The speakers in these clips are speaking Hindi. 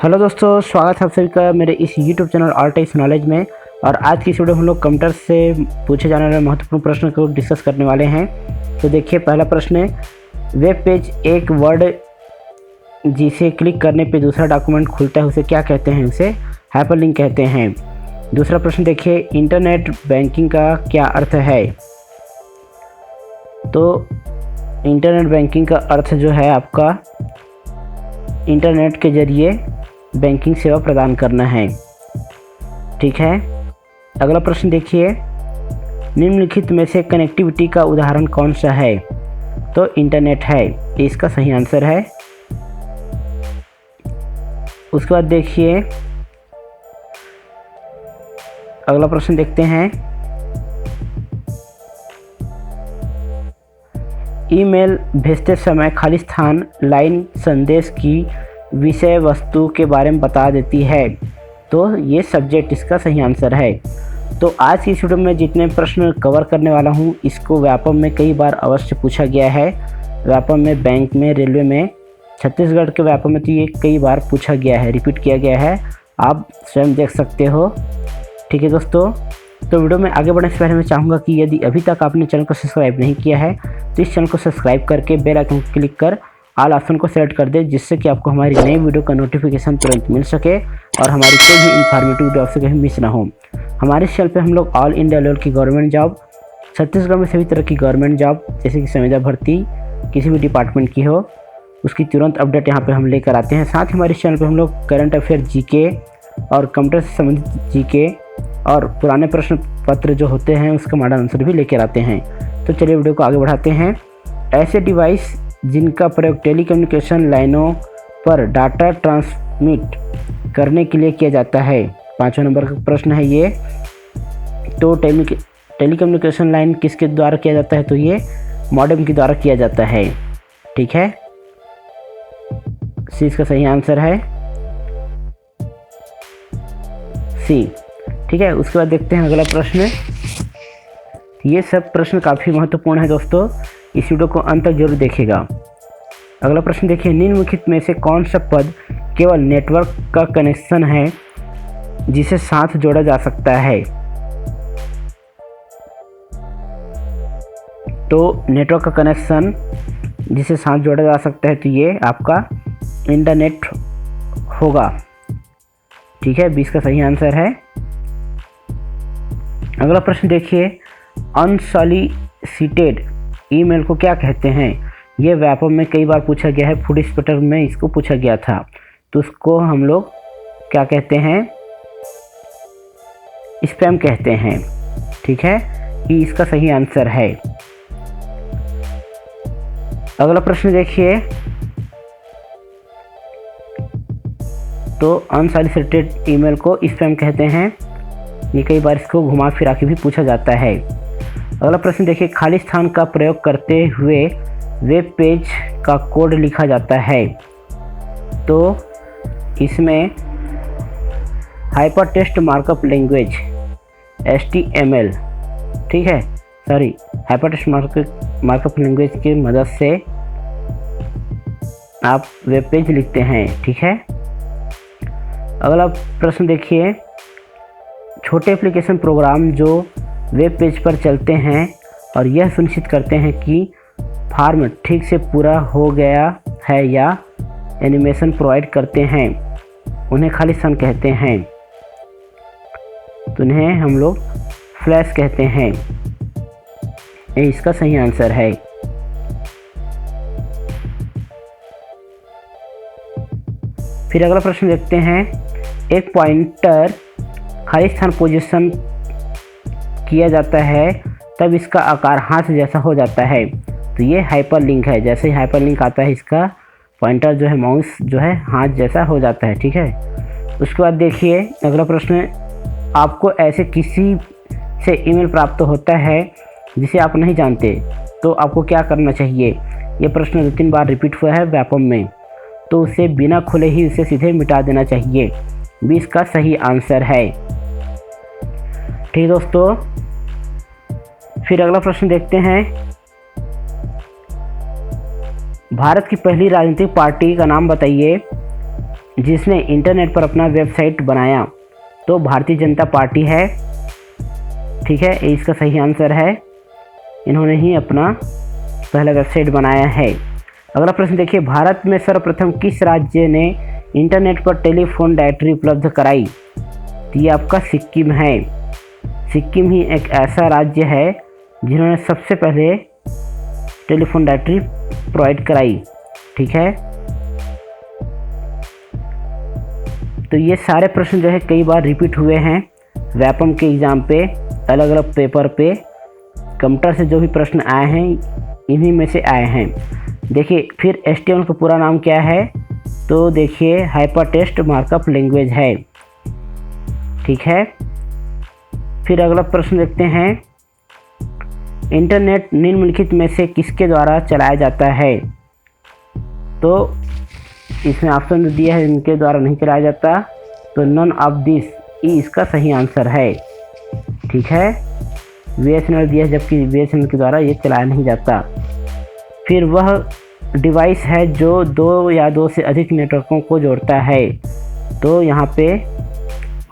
हेलो दोस्तों, स्वागत है आप सभी का मेरे इस YouTube channel all types knowledge में। और आज की इस वीडियो में हम लोग कंप्यूटर से पूछे जाने वाले महत्वपूर्ण प्रश्न को डिस्कस करने वाले हैं। तो देखिए, पहला प्रश्न है, वेब पेज एक वर्ड जिसे क्लिक करने पे दूसरा डॉक्यूमेंट खुलता है उसे क्या कहते हैं? उसे हाइपरलिंक कहते हैं। दूसरा प्रश्न देखिए, इंटरनेट बैंकिंग का क्या अर्थ है? तो इंटरनेट बैंकिंग का अर्थ जो है आपका इंटरनेट के जरिए बैंकिंग सेवा प्रदान करना है। ठीक है। अगला प्रश्न देखिए, निम्नलिखित में से कनेक्टिविटी का उदाहरण कौन सा है? तो इंटरनेट है, ये इसका सही आंसर है। उसके बाद देखिए, अगला प्रश्न देखते हैं, ईमेल भेजते समय खाली स्थान लाइन संदेश की विषय वस्तु के बारे में बता देती है। तो ये सब्जेक्ट इसका सही आंसर है। तो आज की इस वीडियो में जितने प्रश्न कवर करने वाला हूँ, इसको व्यापम में कई बार अवश्य पूछा गया है। व्यापम में, बैंक में, रेलवे में, छत्तीसगढ़ के व्यापम में तो ये कई बार पूछा गया है, रिपीट किया गया है। आप स्वयं देख सकते हो। ठीक है दोस्तों, तो वीडियो में आगे बढ़ने से पहले मैं चाहूँगा कि यदि अभी तक आपने चैनल को सब्सक्राइब नहीं किया है तो इस चैनल को सब्सक्राइब करके बेल आइकन को क्लिक कर ऑल ऑप्शन को सेलेक्ट कर दे, जिससे कि आपको हमारी नई वीडियो का नोटिफिकेशन तुरंत मिल सके और हमारी कोई भी इंफॉर्मेटिव वीडियो आपसे कहीं मिस ना हो। हमारे इस चैनल पे हम लोग ऑल इंडिया लेवल की गवर्नमेंट जॉब, छत्तीसगढ़ में सभी तरह की गवर्नमेंट जॉब जैसे कि संविदा भर्ती किसी भी डिपार्टमेंट की हो, उसकी तुरंत अपडेट यहाँ पर हम लेकर आते हैं। साथ ही हमारे इस चैनल पर हम लोग करंट अफेयर, जीके और कंप्यूटर से संबंधित जीके और पुराने प्रश्न पत्र जो होते हैं उसका मॉडल आंसर भी लेकर आते हैं। तो चलिए वीडियो को आगे बढ़ाते हैं। ऐसे डिवाइस जिनका प्रयोग टेलीकम्युनिकेशन लाइनों पर डाटा ट्रांसमिट करने के लिए किया जाता है। 5वां नंबर का प्रश्न है ये। तो टेलीकम्युनिकेशन लाइन किसके द्वारा किया जाता है? तो ये मॉडेम के द्वारा किया जाता है। ठीक है, सी इसका सही आंसर है, सी। ठीक है, उसके बाद देखते हैं अगला प्रश्न। ये सब प्रश्न काफ़ी महत्वपूर्ण है दोस्तों, इस वीडियो को अंत तक जरूर देखिएगा। अगला प्रश्न देखिए, निम्नलिखित में से कौन सा पद केवल नेटवर्क का कनेक्शन है जिसे साथ जोड़ा जा सकता है? तो नेटवर्क का कनेक्शन जिसे साथ जोड़ा जा सकता है तो ये आपका इंटरनेट होगा। ठीक है, 20 का सही आंसर है। अगला प्रश्न देखिए, अनसॉलिसिटेड ईमेल को क्या कहते हैं? ये व्यापम में कई बार पूछा गया है, फूड इंस्पेक्टर में इसको पूछा गया था। तो उसको हम लोग क्या कहते हैं? स्पैम कहते हैं। ठीक है, ये इसका सही आंसर है। अगला प्रश्न देखिए, तो अनसॉलिसिटेड ईमेल को स्पैम कहते हैं। ये कई बार इसको घुमा फिरा के भी पूछा जाता है। अगला प्रश्न देखिए, खाली स्थान का प्रयोग करते हुए वेब पेज का कोड लिखा जाता है। तो इसमें हाइपरटेक्स्ट मार्कअप लैंग्वेज HTML, ठीक है, सॉरी, हाइपरटेक्स्ट मार्कअप लैंग्वेज की मदद से आप वेब पेज लिखते हैं। ठीक है। अगला प्रश्न देखिए, छोटे एप्लीकेशन प्रोग्राम जो वेब पेज पर चलते हैं और यह सुनिश्चित करते हैं कि फॉर्म ठीक से पूरा हो गया है या एनिमेशन प्रोवाइड करते हैं, उन्हें खाली स्थान कहते हैं। तो उन्हें हम लोग फ्लैश कहते हैं। ये इसका सही आंसर है। फिर अगला प्रश्न देखते हैं, एक पॉइंटर खाली स्थान पोजीशन किया जाता है तब इसका आकार हाथ जैसा हो जाता है। तो ये हाइपरलिंक है। जैसे ही हाइपरलिंक आता है, इसका पॉइंटर जो है, माउस जो है, हाथ जैसा हो जाता है। ठीक है। उसके बाद देखिए अगला प्रश्न, आपको ऐसे किसी से ईमेल प्राप्त होता है जिसे आप नहीं जानते, तो आपको क्या करना चाहिए? ये प्रश्न 2-3 बार रिपीट हुआ है व्यापम में। तो उसे बिना खुले ही उसे सीधे मिटा देना चाहिए। 20 का सही आंसर है। ठीक दोस्तों, फिर अगला प्रश्न देखते हैं, भारत की पहली राजनीतिक पार्टी का नाम बताइए जिसने इंटरनेट पर अपना वेबसाइट बनाया? तो भारतीय जनता पार्टी है। ठीक है, ये इसका सही आंसर है। इन्होंने ही अपना पहला वेबसाइट बनाया है। अगला प्रश्न देखिए, भारत में सर्वप्रथम किस राज्य ने इंटरनेट पर टेलीफोन डायरेक्टरी उपलब्ध कराई? तो ये आपका सिक्किम है। सिक्किम ही एक ऐसा राज्य है जिन्होंने सबसे पहले टेलीफोन डायरेक्टरी प्रोवाइड कराई। ठीक है, तो ये सारे प्रश्न जो है कई बार रिपीट हुए हैं व्यापम के एग्ज़ाम पे, अलग अलग पेपर पे। कंप्यूटर से जो भी प्रश्न आए हैं इन्हीं में से आए हैं। देखिए फिर HTML का पूरा नाम क्या है? तो देखिए हाइपरटेक्स्ट मार्कअप लैंग्वेज है। ठीक है, फिर अगला प्रश्न देखते हैं, इंटरनेट निम्नलिखित में से किसके द्वारा चलाया जाता है? तो इसमें ऑप्शन दिया है इनके द्वारा नहीं चलाया जाता, तो नन ऑफ दिस ई इसका सही आंसर है। ठीक है, BSNL दिया है, जबकि BSNL के द्वारा ये चलाया नहीं जाता। फिर वह डिवाइस है जो 2 या 2 से अधिक नेटवर्कों को जोड़ता है। तो यहाँ पे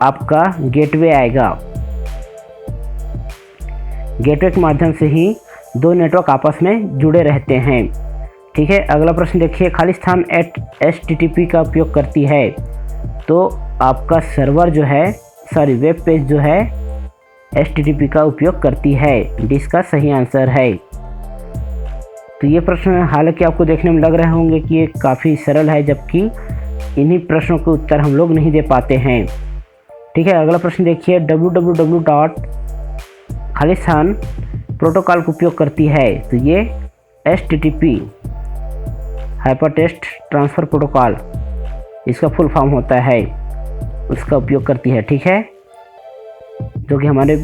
आपका गेटवे आएगा। गेटवे के माध्यम से ही 2 नेटवर्क आपस में जुड़े रहते हैं। ठीक है, अगला प्रश्न देखिए, खालिस्तान HTTP का उपयोग करती है? तो आपका सर्वर जो है, सॉरी वेब पेज जो है HTTP का उपयोग करती है। जिसका सही आंसर है। तो ये प्रश्न हालांकि आपको देखने में लग रहे होंगे कि ये काफ़ी सरल है, जबकि इन्हीं प्रश्नों के उत्तर हम लोग नहीं दे पाते हैं। ठीक है, अगला प्रश्न देखिए, www. खालिस्तान प्रोटोकॉल का उपयोग करती है? तो ये HTTP हाइपरटेक्स्ट ट्रांसफ़र प्रोटोकॉल इसका फुल फॉर्म होता है, उसका उपयोग करती है। ठीक है, जो कि हमारे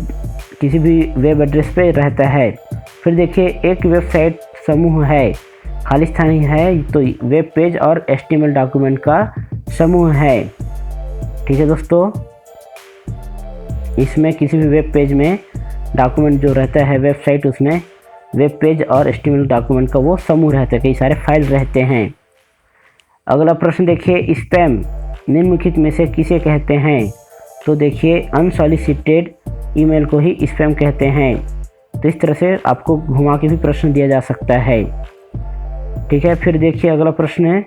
किसी भी वेब एड्रेस पे रहता है। फिर देखिए, एक वेबसाइट समूह है, खालिस्तानी है, तो वेब पेज और HTML डॉक्यूमेंट का समूह है। ठीक है दोस्तों, इसमें किसी भी वेब पेज में डॉक्यूमेंट जो रहता है वेबसाइट, उसमें वेब पेज और HTML डॉक्यूमेंट का वो समूह रहता है, कई सारे फाइल रहते हैं। अगला प्रश्न देखिए, स्पैम निम्नलिखित में से किसे कहते हैं? तो देखिए अनसॉलिसिटेड ईमेल को ही स्पैम कहते हैं। तो इस तरह से आपको घुमा के भी प्रश्न दिया जा सकता है। ठीक है, फिर देखिए अगला प्रश्न है,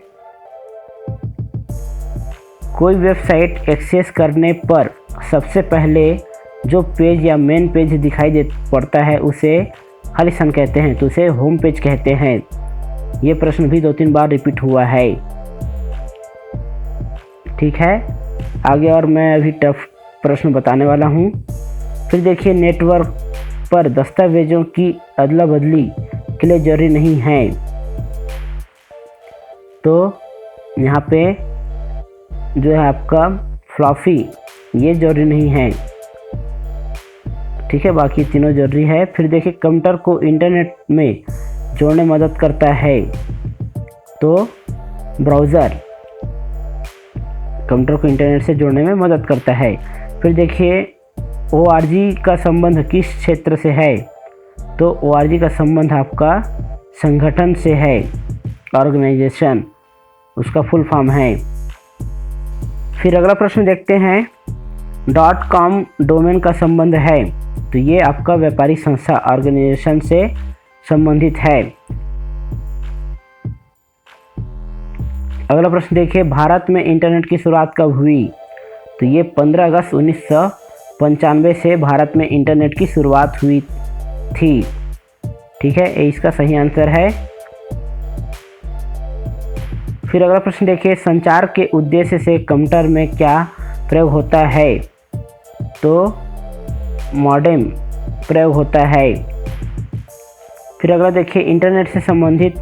कोई वेबसाइट एक्सेस करने पर सबसे पहले जो पेज या मेन पेज दिखाई दे पड़ता है उसे खालिस्तान कहते हैं? तो उसे होम पेज कहते हैं। ये प्रश्न भी 2-3 बार रिपीट हुआ है। ठीक है, आगे और मैं अभी टफ प्रश्न बताने वाला हूँ। फिर देखिए, नेटवर्क पर दस्तावेजों की अदला बदली के लिए जरूरी नहीं है? तो यहाँ पे जो है आपका फ्लॉपी, ये जरूरी नहीं है। ठीक है, बाकी तीनों जरूरी है। फिर देखिए, कंप्यूटर को इंटरनेट में जोड़ने में मदद करता है? तो ब्राउज़र कंप्यूटर को इंटरनेट से जोड़ने में मदद करता है। फिर देखिए, ORG का संबंध किस क्षेत्र से है? तो ORG का संबंध आपका संगठन से है, ऑर्गेनाइजेशन उसका फुल फॉर्म है। फिर अगला प्रश्न देखते हैं, .com डोमेन का संबंध है? तो ये आपका व्यापारिक संस्था ऑर्गेनाइजेशन से संबंधित है। अगला प्रश्न देखिए, भारत में इंटरनेट की शुरुआत कब हुई? तो ये 15 अगस्त 1995 से भारत में इंटरनेट की शुरुआत हुई थी। ठीक है, ये इसका सही आंसर है। फिर अगला प्रश्न देखिए, संचार के उद्देश्य से कंप्यूटर में क्या प्रयोग होता है? तो मॉडेम प्रयोग होता है। फिर अगला देखिए, इंटरनेट से संबंधित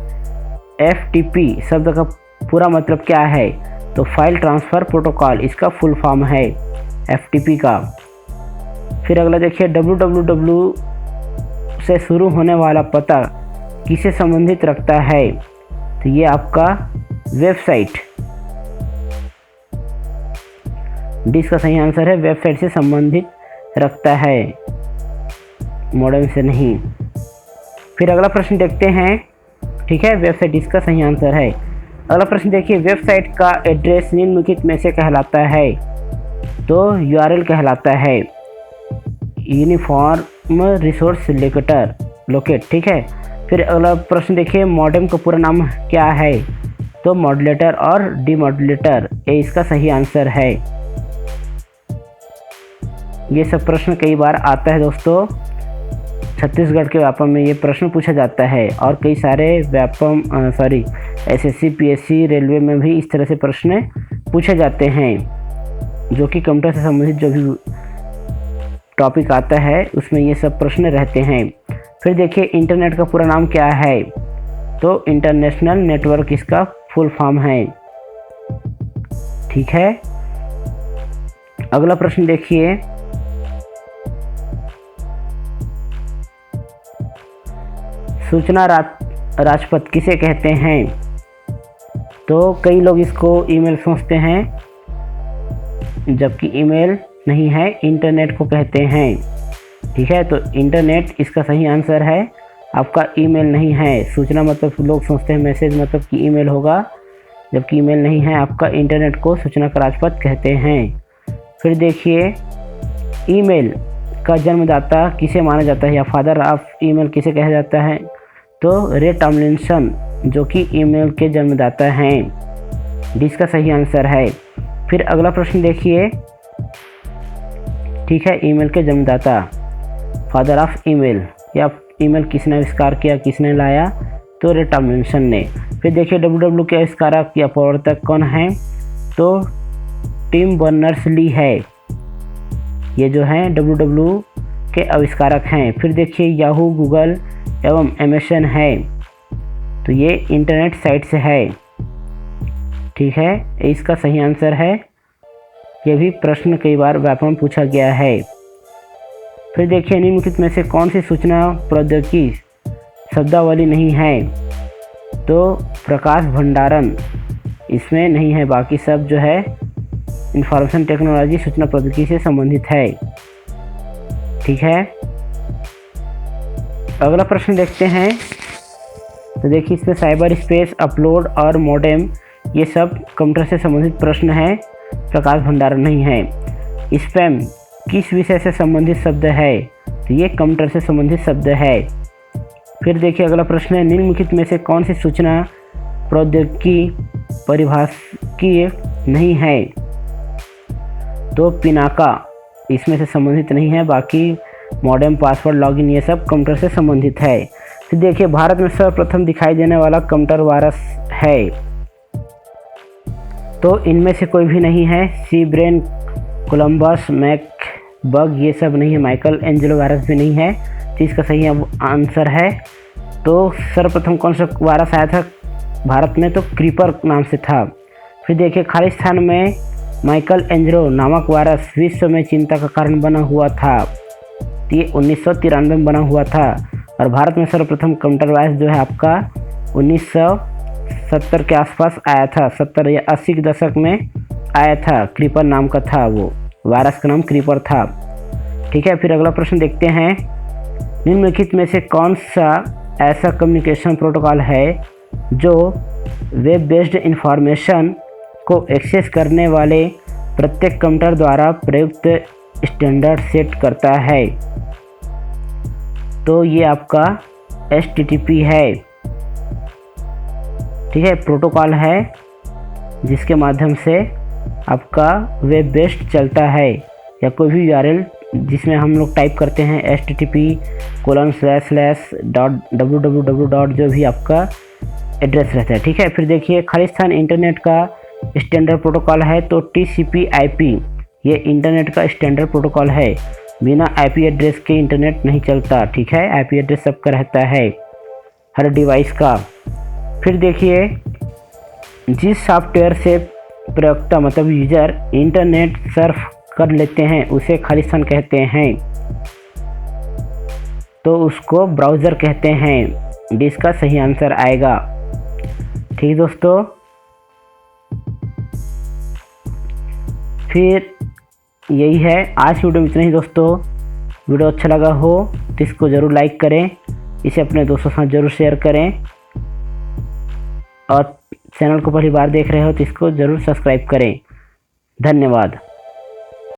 FTP शब्द का पूरा मतलब क्या है? तो फाइल ट्रांसफ़र प्रोटोकॉल इसका फुल फॉर्म है FTP का। फिर अगला देखिए, www से शुरू होने वाला पता किसे संबंधित रखता है? तो ये आपका वेबसाइट, डी इसका सही आंसर है, वेबसाइट से संबंधित रखता है, मॉडेम से नहीं। फिर अगला प्रश्न देखते हैं। ठीक है, वेबसाइट इसका सही आंसर है। अगला प्रश्न देखिए, वेबसाइट का एड्रेस निम्नलिखित में से कहलाता है? तो यूआरएल कहलाता है, यूनिफॉर्म रिसोर्स लोकेट। ठीक है। फिर अगला प्रश्न देखिए, मॉडेम का पूरा नाम क्या है? तो मॉड्यूलेटर और डीमॉड्यूलेटर, ये इसका सही आंसर है। ये सब प्रश्न कई बार आता है दोस्तों, छत्तीसगढ़ के व्यापम में ये प्रश्न पूछा जाता है, और कई सारे एसएससी, पीएससी, रेलवे में भी इस तरह से प्रश्न पूछे जाते हैं, जो कि कंप्यूटर से संबंधित जो भी टॉपिक आता है उसमें ये सब प्रश्न रहते हैं। फिर देखिए, इंटरनेट का पूरा नाम क्या है? तो इंटरनेशनल नेटवर्क इसका फुल फॉर्म है। ठीक है। अगला प्रश्न देखिए, सूचना राजपथ किसे कहते हैं? तो कई लोग इसको ईमेल समझते हैं, जबकि ईमेल नहीं है, इंटरनेट को कहते हैं। ठीक है। तो इंटरनेट इसका सही आंसर है, आपका ईमेल नहीं है। सूचना मतलब लोग सोचते हैं मैसेज मतलब कि ईमेल होगा, जबकि ईमेल नहीं है, आपका इंटरनेट को सूचना का राजपथ कहते हैं। फिर देखिए, ईमेल का जन्मदाता किसे माना जाता है, या फादर ऑफ ईमेल किसे कहा जाता है? तो रे टॉमलिंसन, जो कि ईमेल के जन्मदाता हैं, जिसका सही आंसर है। फिर अगला प्रश्न देखिए, ठीक है, ईमेल के जन्मदाता, फादर ऑफ ईमेल, या ईमेल किसने आविष्कार किया, किसने लाया? तो रे टॉमलिंसन ने। फिर देखिए, डब्ल्यू के आविष्कारक या प्रवर्तक कौन है? तो टिम बर्नर्स-ली है, ये जो हैं डब्ल्यू के आविष्कारक हैं। फिर देखिए, याहू, गूगल एवं अमेज़न है, तो ये इंटरनेट साइट से है। ठीक है, इसका सही आंसर है। ये भी प्रश्न कई बार व्यापम पूछा गया है। फिर देखिए, निम्नलिखित में से कौन सी सूचना प्रौद्योगिकी शब्दावली नहीं है? तो प्रकाश भंडारण इसमें नहीं है, बाकी सब जो है इंफॉर्मेशन टेक्नोलॉजी, सूचना प्रौद्योगिकी से संबंधित है। ठीक है। अगला प्रश्न देखते हैं। तो देखिए, इसमें साइबर स्पेस, अपलोड और मॉडेम, ये सब कंप्यूटर से संबंधित प्रश्न है, प्रकाश भंडारण नहीं है। स्पैम किस विषय से संबंधित शब्द है? तो ये कंप्यूटर से संबंधित शब्द है। फिर देखिए, अगला प्रश्न है, निम्नलिखित में से कौन सी सूचना प्रौद्योगिकी परिभाषीय नहीं है? तो पिनाका इसमें से संबंधित नहीं है, बाकी मॉडेम, पासवर्ड, लॉगिन, ये सब कंप्यूटर से संबंधित है। फिर देखिए, भारत में सर्वप्रथम दिखाई देने वाला कंप्यूटर वायरस है? तो इनमें से कोई भी नहीं है। सी ब्रेन, कोलंबस, मैक बग, ये सब नहीं है। माइकल एंजेलो वायरस भी नहीं है, तो इसका सही आंसर है। तो सर्वप्रथम कौन सा वायरस आया था भारत में? तो क्रीपर नाम से था। फिर देखिए, खालिस्तान में माइकल एंजेलो नामक वायरस विश्व में चिंता का कारण बना हुआ था, तो ये 1993 में बना हुआ था। और भारत में सर्वप्रथम कंप्यूटर वायरस जो है आपका 1970 के आसपास आया था, 70 या 80 के दशक में आया था। क्रीपर नाम का था, वो वायरस का नाम क्रीपर था। ठीक है। फिर अगला प्रश्न देखते हैं, निम्नलिखित में से कौन सा ऐसा कम्युनिकेशन प्रोटोकॉल है जो वेब बेस्ड इंफॉर्मेशन को एक्सेस करने वाले प्रत्येक कंप्यूटर द्वारा प्रयुक्त स्टैंडर्ड सेट करता है? तो ये आपका HTTP है। ठीक है, प्रोटोकॉल है जिसके माध्यम से आपका वेब बेस्ड चलता है, या कोई भी URL जिसमें हम लोग टाइप करते हैं http://www. जो भी आपका एड्रेस रहता है। ठीक है। फिर देखिए, खालिस्तान इंटरनेट का स्टैंडर्ड प्रोटोकॉल है, तो TCP/IP, ये इंटरनेट का स्टैंडर्ड प्रोटोकॉल है। बिना IP एड्रेस के इंटरनेट नहीं चलता। ठीक है, IP एड्रेस सबका रहता है, हर डिवाइस का। फिर देखिए, जिस सॉफ्टवेयर से प्रयोक्ता मतलब यूजर इंटरनेट सर्फ कर लेते हैं उसे खालिस्तान कहते हैं, तो उसको ब्राउज़र कहते हैं, जिसका सही आंसर आएगा। ठीक दोस्तों, फिर यही है आज की वीडियो में इतना ही दोस्तों। वीडियो अच्छा लगा हो तो इसको ज़रूर लाइक करें, इसे अपने दोस्तों के साथ ज़रूर शेयर करें, और चैनल को पहली बार देख रहे हो तो इसको ज़रूर सब्सक्राइब करें। धन्यवाद।